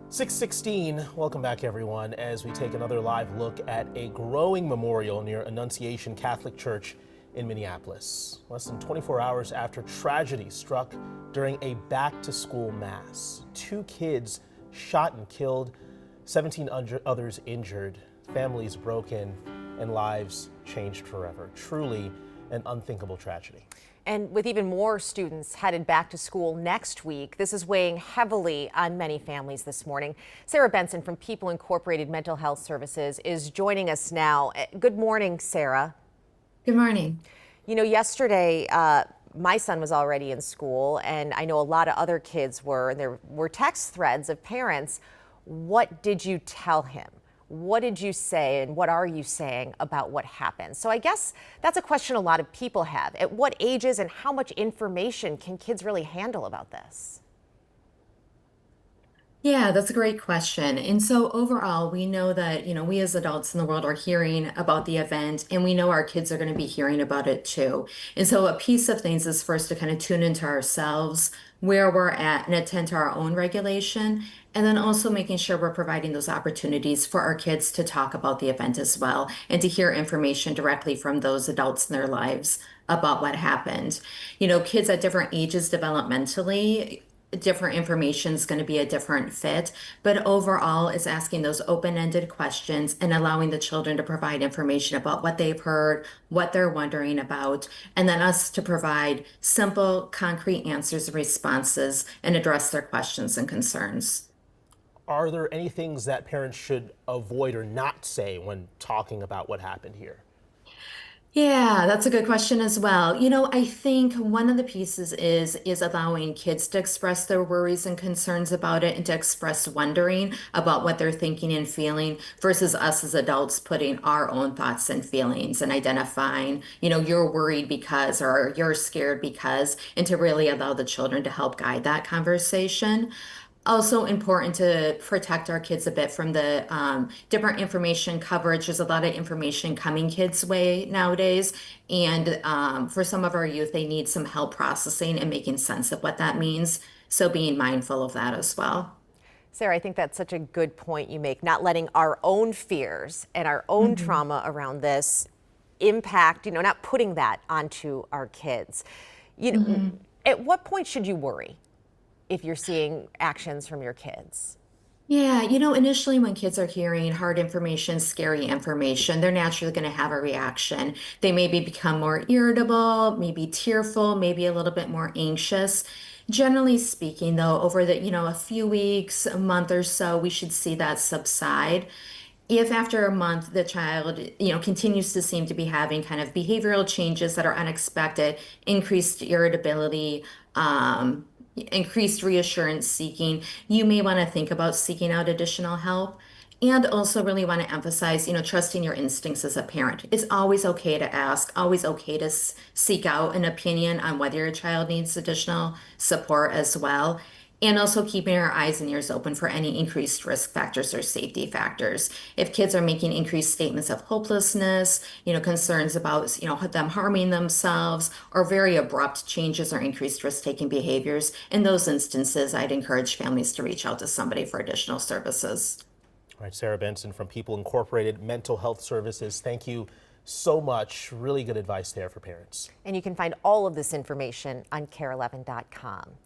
6:16, welcome back everyone as we take another live look at a growing memorial near Annunciation Catholic Church in Minneapolis. Less than 24 hours after tragedy struck during a back-to-school mass. 2 kids shot and killed, 17 others injured, families broken, and lives changed forever. Truly an unthinkable tragedy. And with even more students headed back to school next week, this is weighing heavily on many families this morning. Sara Benson from People Incorporated Mental Health Services is joining us now. Good morning, Sara. Good morning. You know, yesterday, my son was already in school, and I know a lot of other kids were, and there were text threads of parents. What did you tell him? What did you say, and what are you saying about what happened? So I guess that's a question a lot of people have. At what ages and how much information can kids really handle about this? Yeah, that's a great question. And so overall, we know that, we as adults in the world are hearing about the event, and we know our kids are going to be hearing about it too. And so a piece of things is first to kind of tune into ourselves, where we're at, and attend to our own regulation. And then also making sure we're providing those opportunities for our kids to talk about the event as well and to hear information directly from those adults in their lives about what happened. Kids at different ages developmentally, different information is going to be a different fit, but overall it's asking those open-ended questions and allowing the children to provide information about what they've heard, what they're wondering about, and then us to provide simple, concrete answers and responses and address their questions and concerns. Are there any things that parents should avoid or not say when talking about what happened here? Yeah, that's a good question as well. I think one of the pieces is allowing kids to express their worries and concerns about it and to express wondering about what they're thinking and feeling versus us as adults putting our own thoughts and feelings and identifying, you're worried because or you're scared because, and to really allow the children to help guide that conversation. Also important to protect our kids a bit from the different information coverage. There's a lot of information coming kids' way nowadays. And for some of our youth, they need some help processing and making sense of what that means. So being mindful of that as well. Sara, I think that's such a good point you make, not letting our own fears and our own trauma around this impact, not putting that onto our kids. At what point should you worry if you're seeing actions from your kids? Yeah, initially when kids are hearing hard information, scary information, they're naturally going to have a reaction. They maybe become more irritable, maybe tearful, maybe a little bit more anxious. Generally speaking, though, over a few weeks, a month or so, we should see that subside. If after a month the child, continues to seem to be having kind of behavioral changes that are unexpected, increased irritability, increased reassurance seeking, you may want to think about seeking out additional help. And also really want to emphasize, trusting your instincts as a parent. It's always okay to ask, always okay to seek out an opinion on whether your child needs additional support as well. And also keeping our eyes and ears open for any increased risk factors or safety factors. If kids are making increased statements of hopelessness, concerns about, them harming themselves, or very abrupt changes or increased risk-taking behaviors, in those instances, I'd encourage families to reach out to somebody for additional services. All right, Sara Benson from People Incorporated Mental Health Services. Thank you so much. Really good advice there for parents. And you can find all of this information on care11.com.